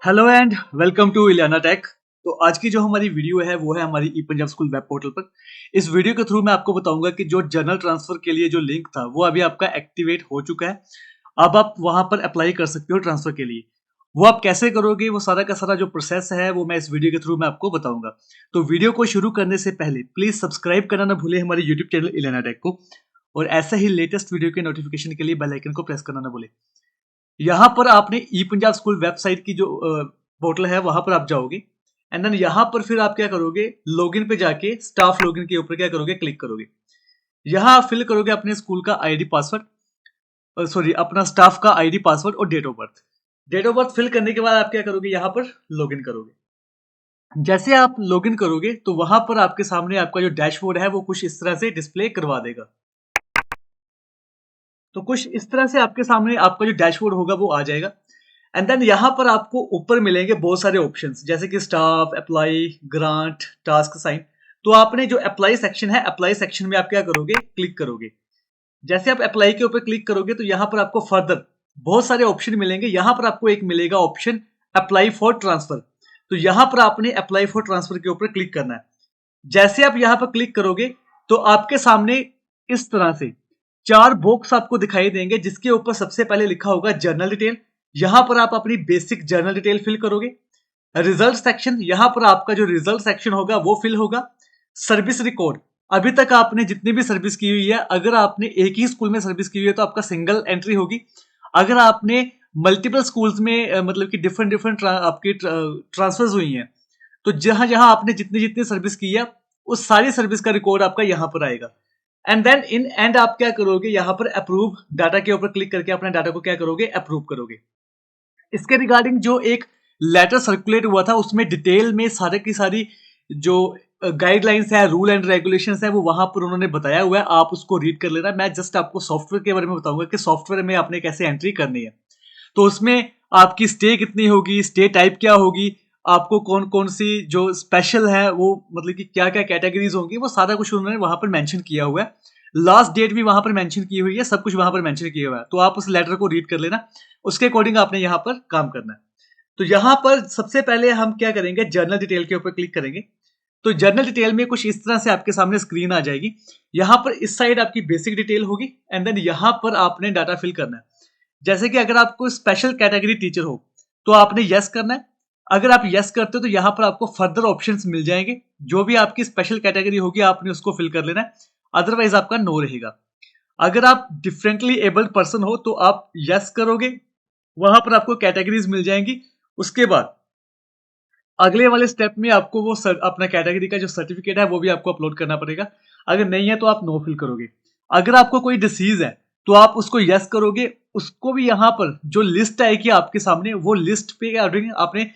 Hello and welcome to Iliana Tech. तो आज की जो हमारी वीडियो है वो है हमारी ई पंजाब स्कूल वेब पोर्टल पर। इस वीडियो के थ्रू मैं आपको बताऊंगा कि जो जर्नल ट्रांसफर के लिए जो लिंक था वो अभी आपका एक्टिवेट हो चुका है। अब आप वहां पर अप्लाई कर सकते हो ट्रांसफर के लिए। वो आप कैसे करोगे, वो सारा का सारा जो प्रोसेस है वो मैं इस वीडियो के थ्रू मैं आपको बताऊंगा। तो वीडियो को शुरू करने से पहले प्लीज सब्सक्राइब करना ना भूले हमारे यूट्यूब चैनल इलियाना टेक को, और ऐसे ही लेटेस्ट वीडियो के नोटिफिकेशन के लिए बेल आइकन को प्रेस करना ना भूले। यहाँ पर आपने ई पंजाब स्कूल वेबसाइट की जो पोर्टल है वहां पर आप जाओगे, एंड देन यहाँ पर फिर आप क्या करोगे, लॉगिन पे जाके स्टाफ लॉगिन के ऊपर क्या करोगे, क्लिक करोगे। यहाँ आप फिल करोगे अपने स्कूल का आईडी पासवर्ड, सॉरी अपना स्टाफ का आईडी पासवर्ड और date of birth. Date of birth fill करने के बाद आप क्या करोगे, यहाँ पर लॉगिन करोगे। जैसे आप लॉगिन करोगे तो वहां पर आपके सामने आपका जो डैशबोर्ड है वो कुछ इस तरह से डिस्प्ले करवा देगा। तो कुछ इस तरह से आपके सामने आपका जो डैशबोर्ड होगा वो आ जाएगा। एंड देन यहाँ पर आपको ऊपर मिलेंगे बहुत सारे ऑप्शंस, जैसे कि staff, apply, grant, task sign. तो आपने जो अप्लाई सेक्शन है, अप्लाई सेक्शन में आप क्या करोगे, क्लिक करोगे। जैसे आप अप्लाई के ऊपर क्लिक करोगे तो यहाँ पर आपको फर्दर बहुत सारे ऑप्शन मिलेंगे। यहाँ पर आपको एक मिलेगा ऑप्शन अप्लाई फॉर ट्रांसफर। तो यहाँ पर आपने अप्लाई फॉर ट्रांसफर के ऊपर क्लिक करना है। जैसे आप यहाँ पर क्लिक करोगे तो आपके सामने इस तरह से चार बॉक्स आपको दिखाई देंगे, जिसके ऊपर सबसे पहले लिखा होगा जर्नल डिटेल। यहां पर आप अपनी बेसिक जर्नल डिटेल फिल करोगे। रिजल्ट सेक्शन, यहां पर आपका जो रिजल्ट सेक्शन होगा वो फिल होगा। सर्विस रिकॉर्ड, अभी तक आपने जितनी भी सर्विस की हुई है, अगर आपने एक ही स्कूल में सर्विस की हुई है तो आपका सिंगल एंट्री होगी। अगर आपने मल्टीपल स्कूल्स में मतलब कि डिफरेंट डिफरेंट आपकी ट्रांसफर्स हुई हैं, तो जहां जहां आपने जितनी जितनी सर्विस की है उस सारी सर्विस का रिकॉर्ड आपका यहां पर आएगा। एंड देन इन एंड आप क्या करोगे, यहां पर अप्रूव डाटा के ऊपर क्लिक करके अपने डाटा को क्या करोगे, अप्रूव करोगे। इसके रिगार्डिंग जो एक लेटर सर्कुलेट हुआ था उसमें डिटेल में सारे की सारी जो गाइडलाइंस है, रूल एंड रेगुलेशंस है, वो वहां पर उन्होंने बताया हुआ है। आप उसको रीड कर लेना। मैं जस्ट आपको सॉफ्टवेयर के बारे में बताऊंगा कि सॉफ्टवेयर में आपने कैसे एंट्री करनी है। तो उसमें आपकी स्टे कितनी होगी, स्टे टाइप क्या होगी, आपको कौन कौन सी जो स्पेशल है वो मतलब कि क्या क्या कैटेगरीज होंगी, वो सारा कुछ उन्होंने वहां पर मेंशन किया हुआ है। लास्ट डेट भी वहां पर मेंशन की हुई है, सब कुछ वहां पर मेंशन किया हुआ है। तो आप उस लेटर को रीड कर लेना, उसके अकॉर्डिंग आपने यहाँ पर काम करना है। तो यहाँ पर सबसे पहले हम क्या करेंगे, जर्नल डिटेल के ऊपर क्लिक करेंगे। तो जर्नल डिटेल में कुछ इस तरह से आपके सामने स्क्रीन आ जाएगी। यहाँ पर इस साइड आपकी बेसिक डिटेल होगी, एंड देन यहाँ पर आपने डाटा फिल करना है। जैसे कि अगर आपको स्पेशल कैटेगरी टीचर हो तो आपने यस करना है। अगर आप यस करते हो तो यहाँ पर आपको फर्दर ऑप्शंस मिल जाएंगे। जो भी आपकी स्पेशल कैटेगरी होगी आपने उसको फिल कर लेना है, अदरवाइज आपका नो रहेगा। अगर आप डिफरेंटली एबल्ड पर्सन हो तो आप यस करोगे, वहां पर आपको कैटेगरीज मिल जाएंगी। उसके बाद अगले वाले स्टेप में आपको वो अपना कैटेगरी का जो सर्टिफिकेट है वो भी आपको अपलोड करना पड़ेगा। अगर नहीं है तो आप नो फिल करोगे। अगर आपको कोई डिसीज है तो आप उसको यस करोगे। उसको भी यहाँ पर जो लिस्ट आएगी आपके सामने, वो लिस्ट पे आपने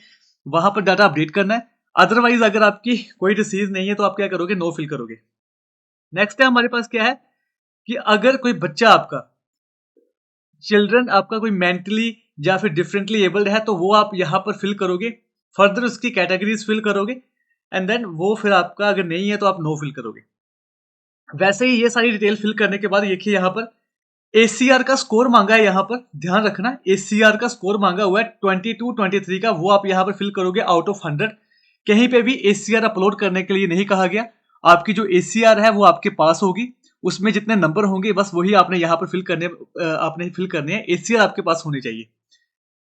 वहां पर डाटा अपडेट करना है। अदरवाइज अगर आपकी कोई डिसीज नहीं है तो आप क्या करोगे, नो फिल करोगे। नेक्स्ट है हमारे पास क्या है कि अगर कोई बच्चा आपका, चिल्ड्रन आपका कोई मेंटली या फिर डिफरेंटली एबल्ड है तो वो आप यहाँ पर फिल करोगे। फर्दर उसकी कैटेगरीज फिल करोगे, एंड देन वो फिर आपका अगर नहीं है तो आप नो फिल करोगे। वैसे ही ये सारी डिटेल फिल करने के बाद देखिए यहाँ पर एसीआर का स्कोर मांगा है। यहाँ पर ध्यान रखना, एसीआर का स्कोर मांगा हुआ है 22-23 का, वो आप यहाँ पर फिल करोगे आउट ऑफ 100। कहीं पे भी एसीआर अपलोड करने के लिए नहीं कहा गया। आपकी जो एसीआर है वो आपके पास होगी, उसमें जितने नंबर होंगे बस वही आपने यहाँ पर फिल करने हैं। एसीआर आपके पास होनी चाहिए।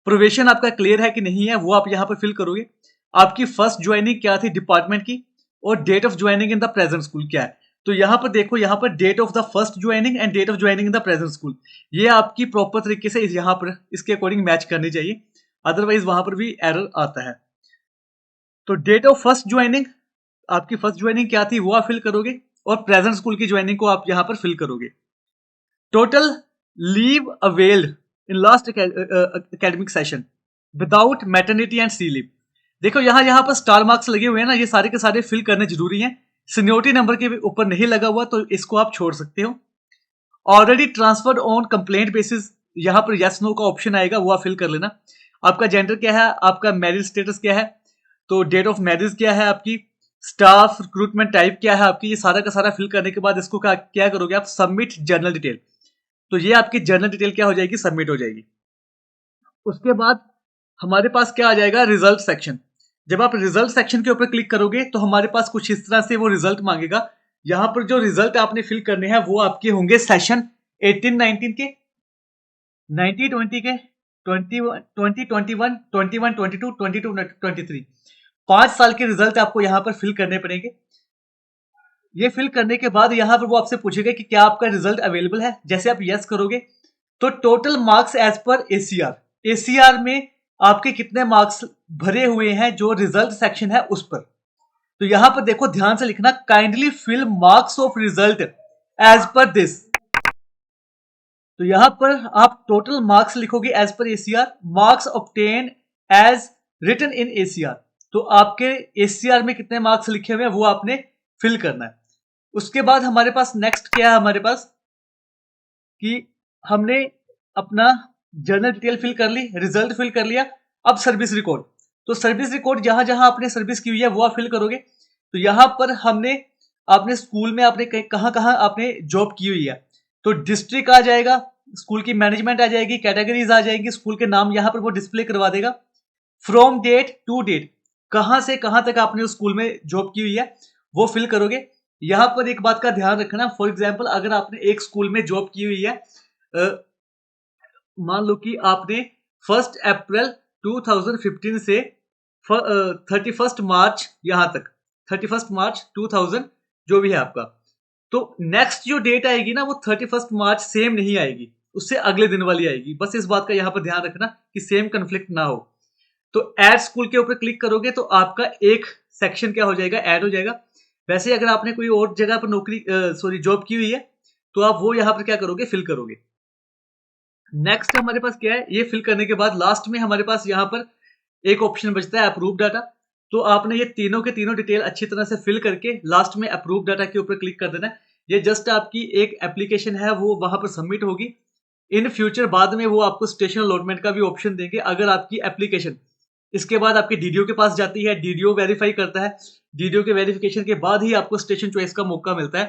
प्रोवेशन आपका क्लियर है कि नहीं है वो आप यहाँ पर फिल करोगे। आपकी फर्स्ट ज्वाइनिंग क्या थी डिपार्टमेंट की, और date of joining in the present school क्या है। तो यहाँ पर देखो, यहाँ पर date of the first joining and date of joining in the present school, ये आपकी प्रॉपर तरीके से यहाँ पर इसके अकॉर्डिंग मैच करनी चाहिए, अदरवाइज वहां पर भी एरर आता है। तो डेट ऑफ फर्स्ट ज्वाइनिंग, आपकी फर्स्ट ज्वाइनिंग क्या थी वो आप फिल करोगे, और प्रेजेंट स्कूल की ज्वाइनिंग को आप यहाँ पर फिल करोगे। Total leave availed in last academic session without maternity and C leave. देखो यहाँ पर स्टार मार्क्स लगे हुए हैं ना, ये सारे के सारे फिल करने जरूरी हैं। सीनियोरिटी नंबर के ऊपर नहीं लगा हुआ तो इसको आप छोड़ सकते हो। Already transferred on complaint basis, यहाँ पर यस नो का ऑप्शन आएगा, वो आप फिल कर लेना। आपका जेंडर क्या है, आपका मैरिज स्टेटस क्या है, तो डेट ऑफ मैरिज क्या है आपकी, स्टाफ रिक्रूटमेंट टाइप क्या है आपकी, ये सारा का सारा फिल करने के बाद इसको क्या करोगे आप, सबमिट जर्नल डिटेल। तो ये आपकी जर्नल डिटेल क्या हो जाएगी, सबमिट हो जाएगी। उसके बाद हमारे पास क्या आ जाएगा, रिजल्ट सेक्शन। जब आप रिजल्ट सेक्शन के ऊपर क्लिक करोगे तो हमारे पास कुछ इस तरह से वो रिजल्ट मांगेगा। यहाँ पर जो रिजल्ट आपने फिल करने हैं वो आपके होंगे सेशन 18-19 के, 19-20 के, 20-21, 21-22, 22-23। 5 साल के रिजल्ट आपको यहाँ पर फिल करने पड़ेंगे। ये फिल करने के बाद यहाँ पर वो आपसे पूछेगा कि क्या आपका रिजल्ट अवेलेबल है। जैसे आप यस करोगे तो total marks as per ACR, ACR में आपके कितने मार्क्स भरे हुए हैं जो रिजल्ट सेक्शन है उस पर। तो यहां पर देखो ध्यान से लिखना, kindly fill marks of result as per this. तो यहां पर आप टोटल मार्क्स लिखोगे as per ACR, marks obtain as written in ACR. तो आपके एसीआर में कितने मार्क्स लिखे हुए हैं वो आपने फिल करना है। उसके बाद हमारे पास नेक्स्ट क्या है, हमारे पास कि हमने अपना जर्नल डिटेल फिल कर ली, रिजल्ट फिल कर लिया। अब सर्विस रिकॉर्ड, तो सर्विस रिकॉर्ड जहां जहां आपने सर्विस की हुई है वो आप फिल करोगे। तो यहां पर हमने आपने स्कूल में आपने कहां कहां आपने जॉब की हुई है, तो डिस्ट्रिक्ट आ जाएगा, स्कूल की मैनेजमेंट आ जाएगी, कैटेगरीज आ जाएंगी, स्कूल के नाम यहां पर वो डिस्प्ले करवा देगा। फ्रॉम डेट टू डेट, कहां से कहां तक आपने उस स्कूल में जॉब की हुई है वो फिल करोगे। यहां पर एक बात का ध्यान रखना, फॉर एग्जाम्पल अगर आपने एक स्कूल में जॉब की हुई है, मान लो कि आपने 1 अप्रैल 2015 से 31 मार्च यहां तक, 31 मार्च 2000 जो भी है आपका, तो नेक्स्ट जो डेट आएगी ना वो 31 मार्च सेम नहीं आएगी, उससे अगले दिन वाली आएगी। बस इस बात का यहां पर ध्यान रखना कि सेम कंफ्लिक्ट ना हो। तो ऐड स्कूल के ऊपर क्लिक करोगे तो आपका एक सेक्शन क्या हो जाएगा, ऐड हो जाएगा। वैसे अगर आपने कोई और जगह पर नौकरी सॉरी जॉब की हुई है तो आप वो यहां पर क्या करोगे, फिल करोगे। नेक्स्ट हमारे पास क्या है, ये फिल करने के बाद लास्ट में हमारे पास यहाँ पर एक ऑप्शन बचता है अप्रूव डाटा। तो आपने ये तीनों के तीनों डिटेल अच्छी तरह से फिल करके लास्ट में अप्रूव डाटा के ऊपर क्लिक कर देना है। ये जस्ट आपकी एक एप्लीकेशन है वो वहां पर सबमिट होगी। इन फ्यूचर बाद में वो आपको स्टेशन अलॉटमेंट का भी ऑप्शन देंगे। अगर आपकी एप्लीकेशन इसके बाद आपके डीडीओ के पास जाती है, डीडीओ वेरीफाई करता है, डीडीओ के वेरिफिकेशन के बाद ही आपको स्टेशन चॉइस का मौका मिलता है,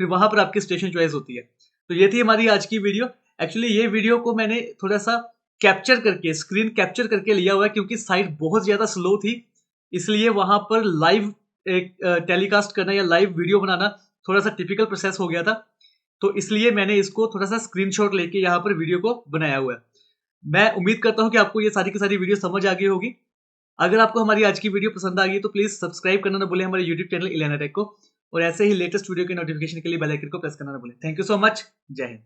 फिर वहां पर आपकी स्टेशन चॉइस होती है। तो ये थी हमारी आज की वीडियो। एक्चुअली ये वीडियो को मैंने थोड़ा सा कैप्चर करके, स्क्रीन कैप्चर करके लिया हुआ है क्योंकि साइट बहुत ज्यादा स्लो थी, इसलिए वहां पर लाइव एक टेलीकास्ट करना या लाइव वीडियो बनाना थोड़ा सा टिपिकल प्रोसेस हो गया था। तो इसलिए मैंने इसको थोड़ा सा स्क्रीनशॉट लेके यहाँ पर वीडियो को बनाया हुआ है। मैं उम्मीद करता हूँ कि आपको ये सारी की सारी वीडियो समझ आ गई होगी। अगर आपको हमारी आज की वीडियो पसंद आ गई तो प्लीज सब्सक्राइब करना ना भूलें हमारे यूट्यूब चैनल इलेना टेक को, और ऐसे ही लेटेस्ट वीडियो के नोटिफिकेशन के लिए बेल आइकन को प्रेस करना ना भूलें। Thank you so much. जय हिंद।